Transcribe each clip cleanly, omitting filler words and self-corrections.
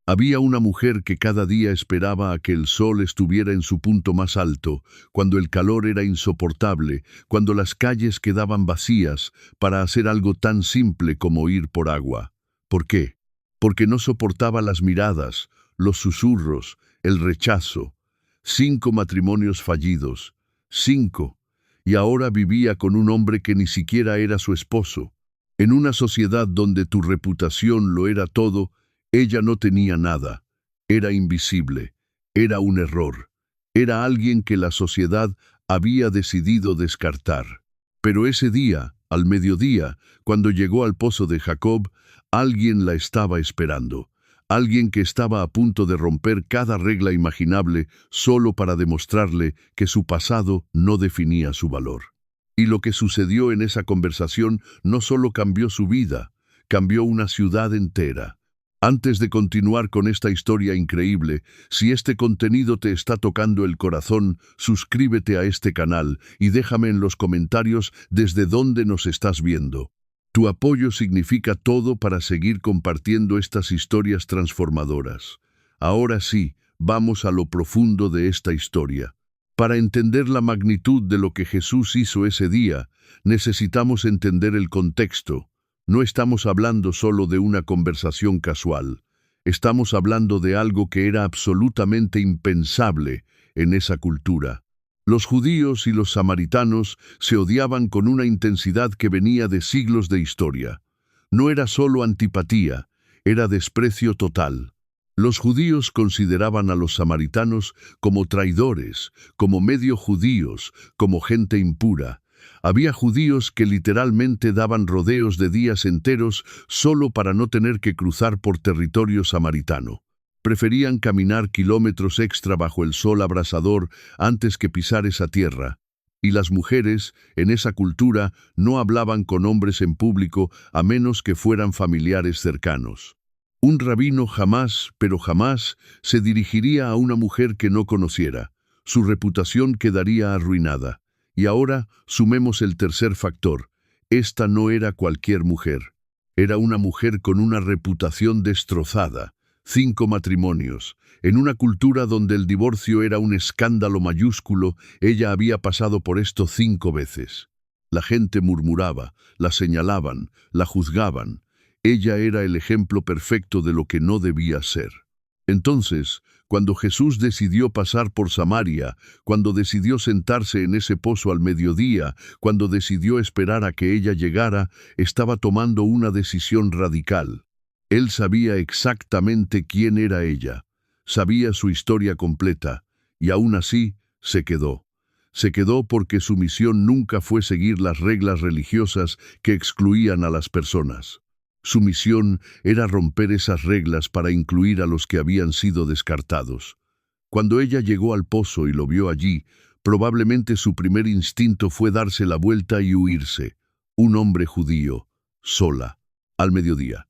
Había una mujer que cada día esperaba a que el sol estuviera en su punto más alto, cuando el calor era insoportable, cuando las calles quedaban vacías, para hacer algo tan simple como ir por agua. ¿Por qué? Porque no soportaba las miradas, los susurros, el rechazo. 5 matrimonios fallidos. 5. Y ahora vivía con un hombre que ni siquiera era su esposo. En una sociedad donde tu reputación lo era todo, ella no tenía nada. Era invisible. Era un error. Era alguien que la sociedad había decidido descartar. Pero ese día, al mediodía, cuando llegó al pozo de Jacob, alguien la estaba esperando. Alguien que estaba a punto de romper cada regla imaginable solo para demostrarle que su pasado no definía su valor. Y lo que sucedió en esa conversación no solo cambió su vida, cambió una ciudad entera. Antes de continuar con esta historia increíble, si este contenido te está tocando el corazón, suscríbete a este canal y déjame en los comentarios desde dónde nos estás viendo. Tu apoyo significa todo para seguir compartiendo estas historias transformadoras. Ahora sí, vamos a lo profundo de esta historia. Para entender la magnitud de lo que Jesús hizo ese día, necesitamos entender el contexto. No estamos hablando solo de una conversación casual. Estamos hablando de algo que era absolutamente impensable en esa cultura. Los judíos y los samaritanos se odiaban con una intensidad que venía de siglos de historia. No era solo antipatía, era desprecio total. Los judíos consideraban a los samaritanos como traidores, como medio judíos, como gente impura. Había judíos que literalmente daban rodeos de días enteros solo para no tener que cruzar por territorio samaritano. Preferían caminar kilómetros extra bajo el sol abrasador antes que pisar esa tierra. Y las mujeres, en esa cultura, no hablaban con hombres en público a menos que fueran familiares cercanos. Un rabino jamás, pero jamás, se dirigiría a una mujer que no conociera. Su reputación quedaría arruinada. Y ahora sumemos el tercer factor. Esta no era cualquier mujer. Era una mujer con una reputación destrozada. 5 matrimonios. En una cultura donde el divorcio era un escándalo mayúsculo, ella había pasado por esto 5 veces. La gente murmuraba, la señalaban, la juzgaban. Ella era el ejemplo perfecto de lo que no debía ser. Entonces, cuando Jesús decidió pasar por Samaria, cuando decidió sentarse en ese pozo al mediodía, cuando decidió esperar a que ella llegara, estaba tomando una decisión radical. Él sabía exactamente quién era ella, sabía su historia completa, y aún así se quedó. Se quedó porque su misión nunca fue seguir las reglas religiosas que excluían a las personas. Su misión era romper esas reglas para incluir a los que habían sido descartados. Cuando ella llegó al pozo y lo vio allí, probablemente su primer instinto fue darse la vuelta y huirse. Un hombre judío, sola, al mediodía.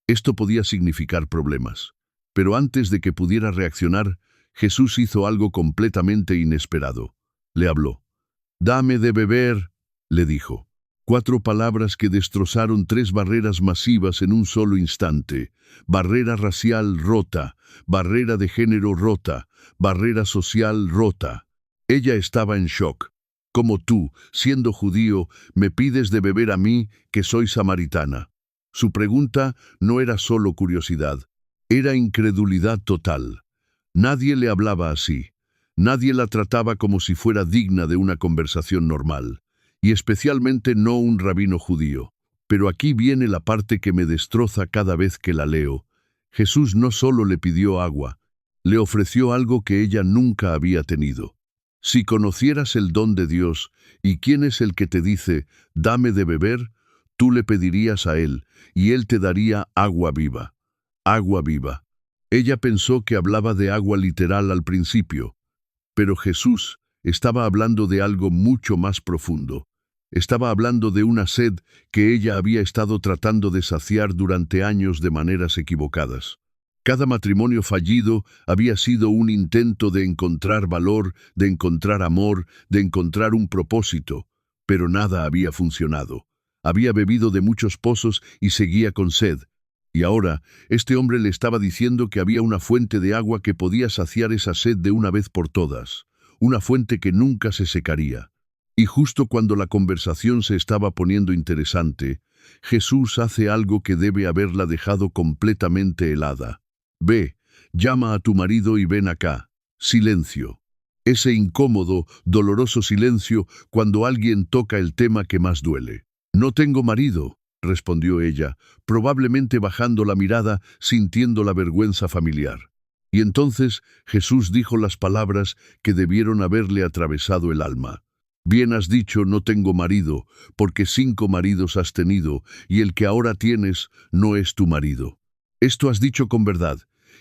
Esto podía significar problemas. Pero antes de que pudiera reaccionar, Jesús hizo algo completamente inesperado. Le habló. «Dame de beber», le dijo. 4 palabras que destrozaron 3 barreras masivas en un solo instante. Barrera racial rota, barrera de género rota, barrera social rota. Ella estaba en shock. Como tú, siendo judío, me pides de beber a mí, que soy samaritana. Su pregunta no era solo curiosidad, era incredulidad total. Nadie le hablaba así. Nadie la trataba como si fuera digna de una conversación normal. Y especialmente no un rabino judío. Pero aquí viene la parte que me destroza cada vez que la leo. Jesús no solo le pidió agua, le ofreció algo que ella nunca había tenido. Si conocieras el don de Dios, y quién es el que te dice, «Dame de beber», tú le pedirías a Él, y Él te daría agua viva. Agua viva. Ella pensó que hablaba de agua literal al principio, pero Jesús estaba hablando de algo mucho más profundo. Estaba hablando de una sed que ella había estado tratando de saciar durante años de maneras equivocadas. Cada matrimonio fallido había sido un intento de encontrar valor, de encontrar amor, de encontrar un propósito, pero nada había funcionado. Había bebido de muchos pozos y seguía con sed, Y ahora, este hombre le estaba diciendo que había una fuente de agua que podía saciar esa sed de una vez por todas, una fuente que nunca se secaría. Y justo cuando la conversación se estaba poniendo interesante, Jesús hace algo que debe haberla dejado completamente helada. Ve, llama a tu marido y ven acá. Silencio. Ese incómodo, doloroso silencio cuando alguien toca el tema que más duele. No tengo marido, respondió ella, probablemente bajando la mirada, sintiendo la vergüenza familiar. Y entonces Jesús dijo las palabras que debieron haberle atravesado el alma. Bien has dicho, no tengo marido, porque 5 maridos has tenido, y el que ahora tienes no es tu marido. Esto has dicho con verdad.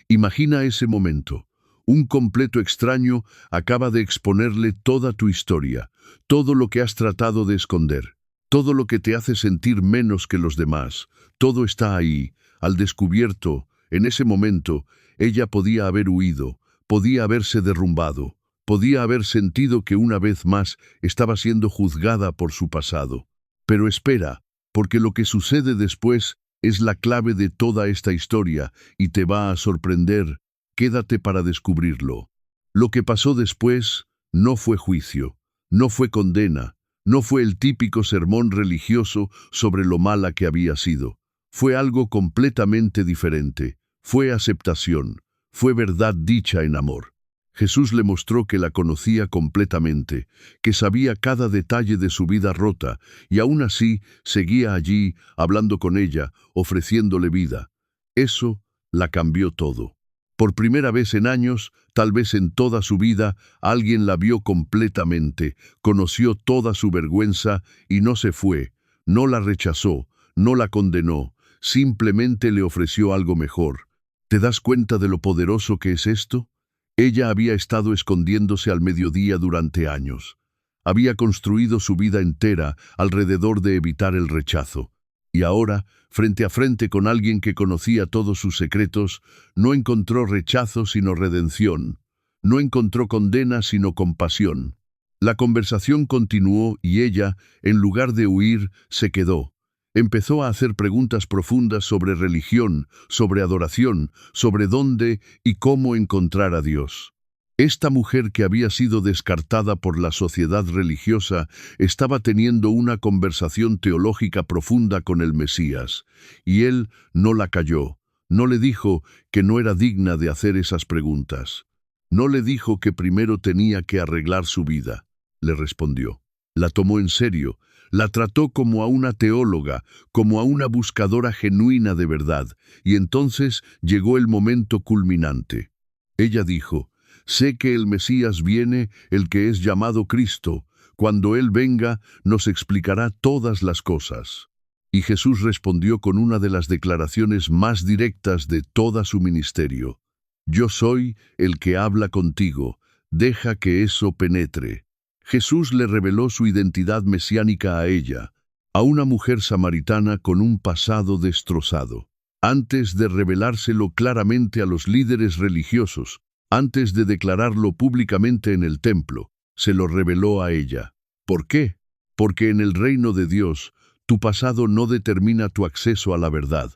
Imagina ese momento. Un completo extraño acaba de exponerle toda tu historia, todo lo que has tratado de esconder, todo lo que te hace sentir menos que los demás. Todo está ahí, al descubierto. En ese momento, ella podía haber huido, podía haberse derrumbado, podía haber sentido que una vez más estaba siendo juzgada por su pasado. Pero espera, porque lo que sucede después es la clave de toda esta historia y te va a sorprender. Quédate para descubrirlo. Lo que pasó después no fue juicio, no fue condena, no fue el típico sermón religioso sobre lo mala que había sido. Fue algo completamente diferente. Fue aceptación, fue verdad dicha en amor. Jesús le mostró que la conocía completamente, que sabía cada detalle de su vida rota, y aún así seguía allí, hablando con ella, ofreciéndole vida. Eso la cambió todo. Por primera vez en años, tal vez en toda su vida, alguien la vio completamente, conoció toda su vergüenza y no se fue, no la rechazó, no la condenó, simplemente le ofreció algo mejor. ¿Te das cuenta de lo poderoso que es esto? Ella había estado escondiéndose al mediodía durante años. Había construido su vida entera alrededor de evitar el rechazo. Y ahora, frente a frente con alguien que conocía todos sus secretos, no encontró rechazo sino redención. No encontró condena sino compasión. La conversación continuó y ella, en lugar de huir, se quedó. Empezó a hacer preguntas profundas sobre religión, sobre adoración, sobre dónde y cómo encontrar a Dios. Esta mujer que había sido descartada por la sociedad religiosa estaba teniendo una conversación teológica profunda con el Mesías, y él no la calló, no le dijo que no era digna de hacer esas preguntas. No le dijo que primero tenía que arreglar su vida, le respondió. La tomó en serio, la trató como a una teóloga, como a una buscadora genuina de verdad, y entonces llegó el momento culminante. Ella dijo: «Sé que el Mesías viene, el que es llamado Cristo. Cuando Él venga, nos explicará todas las cosas». Y Jesús respondió con una de las declaraciones más directas de toda su ministerio. «Yo soy el que habla contigo. Deja que eso penetre». Jesús le reveló su identidad mesiánica a ella, a una mujer samaritana con un pasado destrozado. Antes de revelárselo claramente a los líderes religiosos, antes de declararlo públicamente en el templo, se lo reveló a ella. ¿Por qué? Porque en el reino de Dios, tu pasado no determina tu acceso a la verdad.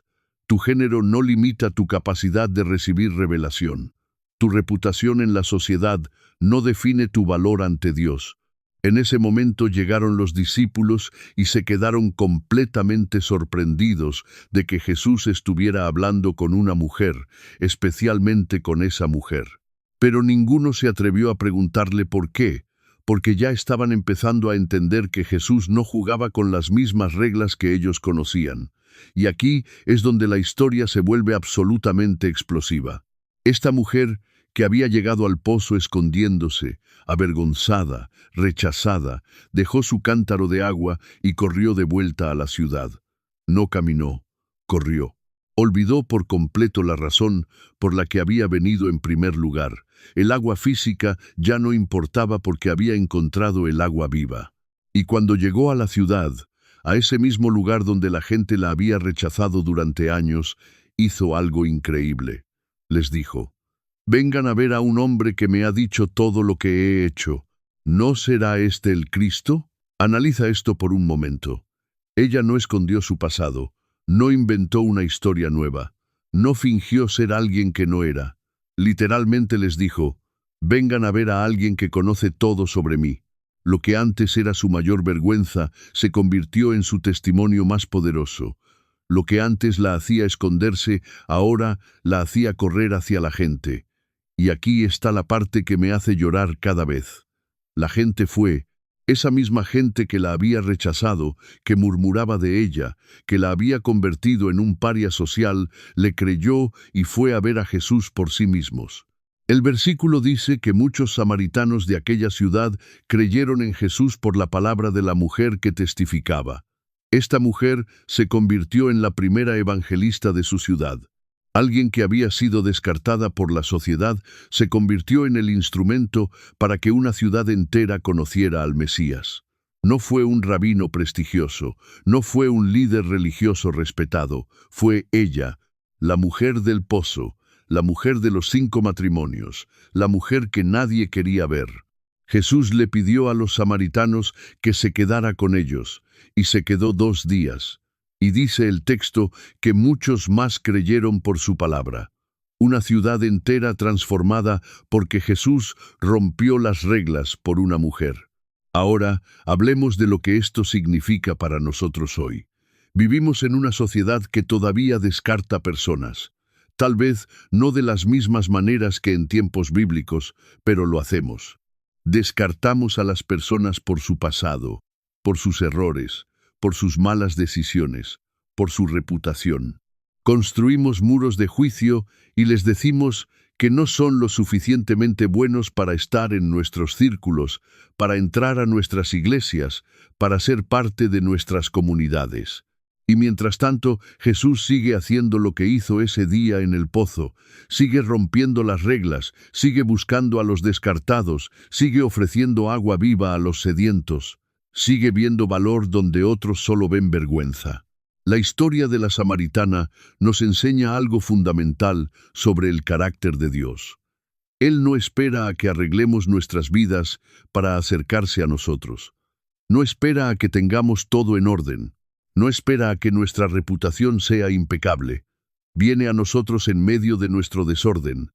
Tu género no limita tu capacidad de recibir revelación. Tu reputación en la sociedad no define tu valor ante Dios. En ese momento llegaron los discípulos y se quedaron completamente sorprendidos de que Jesús estuviera hablando con una mujer, especialmente con esa mujer. Pero ninguno se atrevió a preguntarle por qué, porque ya estaban empezando a entender que Jesús no jugaba con las mismas reglas que ellos conocían. Y aquí es donde la historia se vuelve absolutamente explosiva. Esta mujer, que había llegado al pozo escondiéndose, avergonzada, rechazada, dejó su cántaro de agua y corrió de vuelta a la ciudad. No caminó, corrió. Olvidó por completo la razón por la que había venido en primer lugar. El agua física ya no importaba porque había encontrado el agua viva. Y cuando llegó a la ciudad, a ese mismo lugar donde la gente la había rechazado durante años, hizo algo increíble. Les dijo: «Vengan a ver a un hombre que me ha dicho todo lo que he hecho. ¿No será este el Cristo?». Analiza esto por un momento. Ella no escondió su pasado, No inventó una historia nueva. No fingió ser alguien que no era. Literalmente les dijo, vengan a ver a alguien que conoce todo sobre mí. Lo que antes era su mayor vergüenza se convirtió en su testimonio más poderoso. Lo que antes la hacía esconderse, ahora la hacía correr hacia la gente. Y aquí está la parte que me hace llorar cada vez. La gente fue, esa misma gente que la había rechazado, que murmuraba de ella, que la había convertido en un paria social, le creyó y fue a ver a Jesús por sí mismos. El versículo dice que muchos samaritanos de aquella ciudad creyeron en Jesús por la palabra de la mujer que testificaba. Esta mujer se convirtió en la primera evangelista de su ciudad. Alguien que había sido descartada por la sociedad se convirtió en el instrumento para que una ciudad entera conociera al Mesías. No fue un rabino prestigioso, no fue un líder religioso respetado, fue ella, la mujer del pozo, la mujer de los 5 matrimonios, la mujer que nadie quería ver. Jesús le pidió a los samaritanos que se quedara con ellos, y se quedó 2 días. Y dice el texto que muchos más creyeron por su palabra. Una ciudad entera transformada porque Jesús rompió las reglas por una mujer. Ahora, hablemos de lo que esto significa para nosotros hoy. Vivimos en una sociedad que todavía descarta personas. Tal vez no de las mismas maneras que en tiempos bíblicos, pero lo hacemos. Descartamos a las personas por su pasado, por sus errores, por sus malas decisiones, por su reputación. Construimos muros de juicio y les decimos que no son lo suficientemente buenos para estar en nuestros círculos, para entrar a nuestras iglesias, para ser parte de nuestras comunidades. Y mientras tanto, Jesús sigue haciendo lo que hizo ese día en el pozo, sigue rompiendo las reglas, sigue buscando a los descartados, sigue ofreciendo agua viva a los sedientos, sigue viendo valor donde otros solo ven vergüenza. La historia de la samaritana nos enseña algo fundamental sobre el carácter de Dios. Él no espera a que arreglemos nuestras vidas para acercarse a nosotros. No espera a que tengamos todo en orden. No espera a que nuestra reputación sea impecable. Viene a nosotros en medio de nuestro desorden,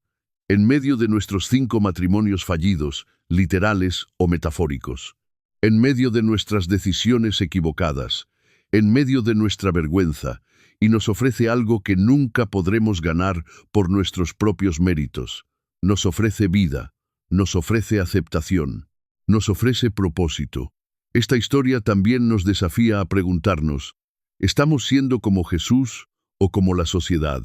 en medio de nuestros 5 matrimonios fallidos, literales o metafóricos, en medio de nuestras decisiones equivocadas, en medio de nuestra vergüenza, y nos ofrece algo que nunca podremos ganar por nuestros propios méritos. Nos ofrece vida, nos ofrece aceptación, nos ofrece propósito. Esta historia también nos desafía a preguntarnos, ¿estamos siendo como Jesús o como la sociedad?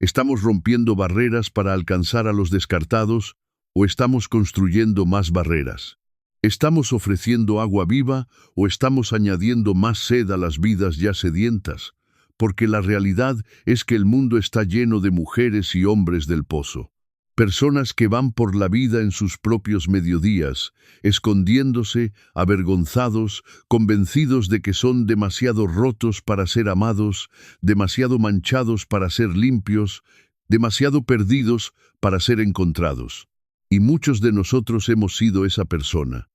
¿Estamos rompiendo barreras para alcanzar a los descartados o estamos construyendo más barreras? ¿Estamos ofreciendo agua viva o estamos añadiendo más sed a las vidas ya sedientas? Porque la realidad es que el mundo está lleno de mujeres y hombres del pozo. Personas que van por la vida en sus propios mediodías, escondiéndose, avergonzados, convencidos de que son demasiado rotos para ser amados, demasiado manchados para ser limpios, demasiado perdidos para ser encontrados. Y muchos de nosotros hemos sido esa persona.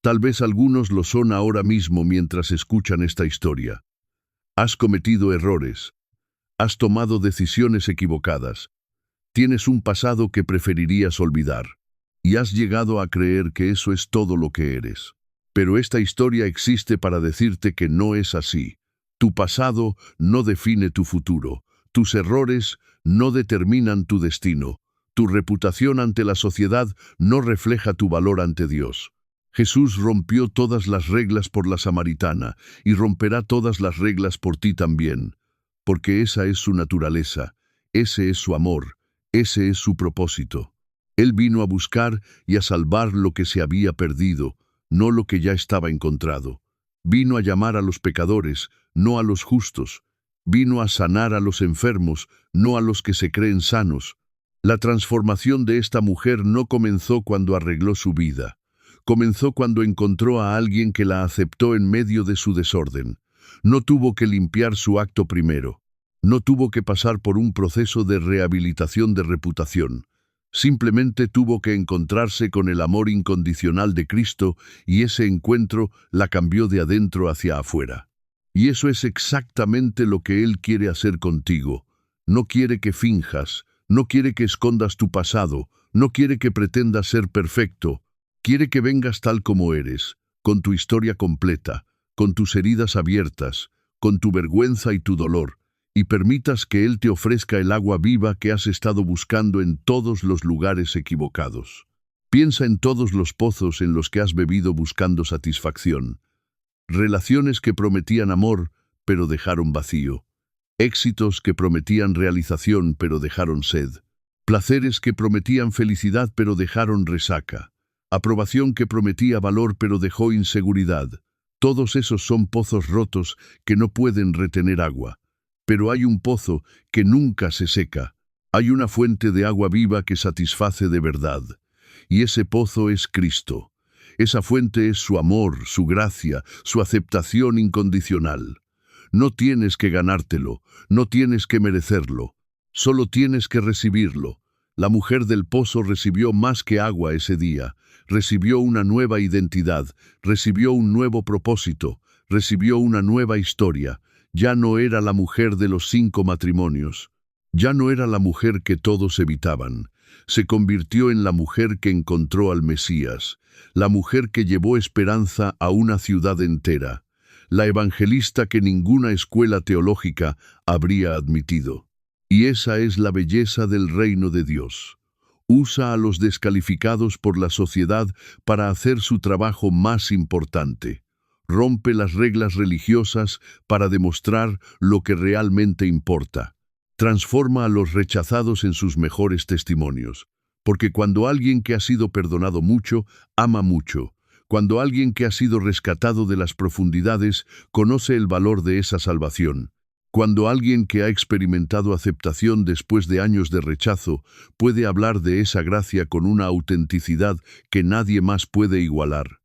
Tal vez algunos lo son ahora mismo mientras escuchan esta historia. Has cometido errores. Has tomado decisiones equivocadas. Tienes un pasado que preferirías olvidar, y has llegado a creer que eso es todo lo que eres. Pero esta historia existe para decirte que no es así. Tu pasado no define tu futuro. Tus errores no determinan tu destino. Tu reputación ante la sociedad no refleja tu valor ante Dios. Jesús rompió todas las reglas por la samaritana y romperá todas las reglas por ti también, porque esa es su naturaleza, ese es su amor. Ese es su propósito. Él vino a buscar y a salvar lo que se había perdido, no lo que ya estaba encontrado. Vino a llamar a los pecadores, no a los justos. Vino a sanar a los enfermos, no a los que se creen sanos. La transformación de esta mujer no comenzó cuando arregló su vida. Comenzó cuando encontró a alguien que la aceptó en medio de su desorden. No tuvo que limpiar su acto primero. No tuvo que pasar por un proceso de rehabilitación de reputación. Simplemente tuvo que encontrarse con el amor incondicional de Cristo y ese encuentro la cambió de adentro hacia afuera. Y eso es exactamente lo que Él quiere hacer contigo. No quiere que finjas, no quiere que escondas tu pasado, no quiere que pretendas ser perfecto. Quiere que vengas tal como eres, con tu historia completa, con tus heridas abiertas, con tu vergüenza y tu dolor, y permitas que Él te ofrezca el agua viva que has estado buscando en todos los lugares equivocados. Piensa en todos los pozos en los que has bebido buscando satisfacción. Relaciones que prometían amor, pero dejaron vacío. Éxitos que prometían realización, pero dejaron sed. Placeres que prometían felicidad, pero dejaron resaca. Aprobación que prometía valor, pero dejó inseguridad. Todos esos son pozos rotos que no pueden retener agua. Pero hay un pozo que nunca se seca. Hay una fuente de agua viva que satisface de verdad. Y ese pozo es Cristo. Esa fuente es su amor, su gracia, su aceptación incondicional. No tienes que ganártelo, no tienes que merecerlo, solo tienes que recibirlo. La mujer del pozo recibió más que agua ese día, recibió una nueva identidad, recibió un nuevo propósito, recibió una nueva historia. Ya no era la mujer de los 5 matrimonios, ya no era la mujer que todos evitaban. Se convirtió en la mujer que encontró al Mesías, la mujer que llevó esperanza a una ciudad entera, la evangelista que ninguna escuela teológica habría admitido. Y esa es la belleza del reino de Dios. Usa a los descalificados por la sociedad para hacer su trabajo más importante. Rompe las reglas religiosas para demostrar lo que realmente importa. Transforma a los rechazados en sus mejores testimonios. Porque cuando alguien que ha sido perdonado mucho, ama mucho. Cuando alguien que ha sido rescatado de las profundidades, conoce el valor de esa salvación. Cuando alguien que ha experimentado aceptación después de años de rechazo, puede hablar de esa gracia con una autenticidad que nadie más puede igualar.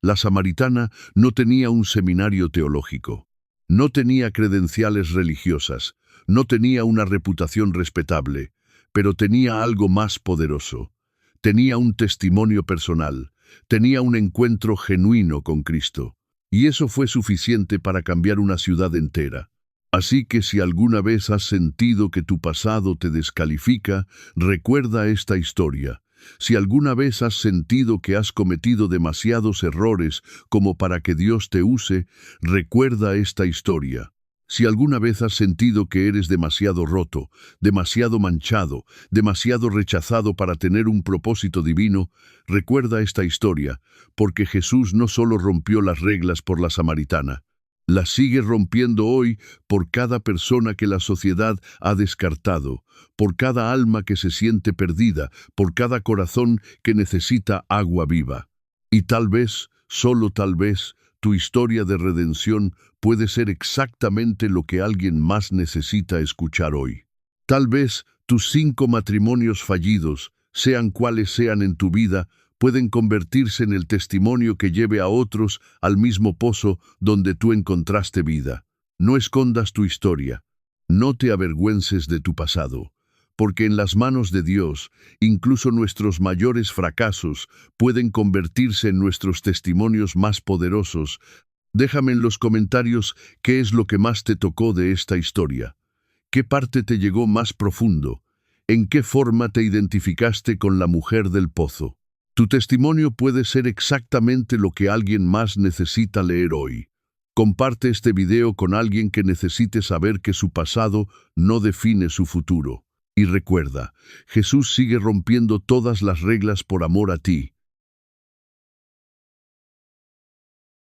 La samaritana no tenía un seminario teológico. No tenía credenciales religiosas. No tenía una reputación respetable, pero tenía algo más poderoso. Tenía un testimonio personal, tenía un encuentro genuino con Cristo, y eso fue suficiente para cambiar una ciudad entera. Así que si alguna vez has sentido que tu pasado te descalifica, recuerda esta historia. Si alguna vez has sentido que has cometido demasiados errores como para que Dios te use, recuerda esta historia. Si alguna vez has sentido que eres demasiado roto, demasiado manchado, demasiado rechazado para tener un propósito divino, recuerda esta historia, porque Jesús no solo rompió las reglas por la samaritana, las sigue rompiendo hoy por cada persona que la sociedad ha descartado, por cada alma que se siente perdida, por cada corazón que necesita agua viva. Y tal vez, solo tal vez, tu historia de redención puede ser exactamente lo que alguien más necesita escuchar hoy. Tal vez tus 5 matrimonios fallidos, sean cuales sean en tu vida, pueden convertirse en el testimonio que lleve a otros al mismo pozo donde tú encontraste vida. No escondas tu historia. No te avergüences de tu pasado. Porque en las manos de Dios, incluso nuestros mayores fracasos pueden convertirse en nuestros testimonios más poderosos. Déjame en los comentarios qué es lo que más te tocó de esta historia. ¿Qué parte te llegó más profundo? ¿En qué forma te identificaste con la mujer del pozo? Tu testimonio puede ser exactamente lo que alguien más necesita leer hoy. Comparte este video con alguien que necesite saber que su pasado no define su futuro. Y recuerda, Jesús sigue rompiendo todas las reglas por amor a ti.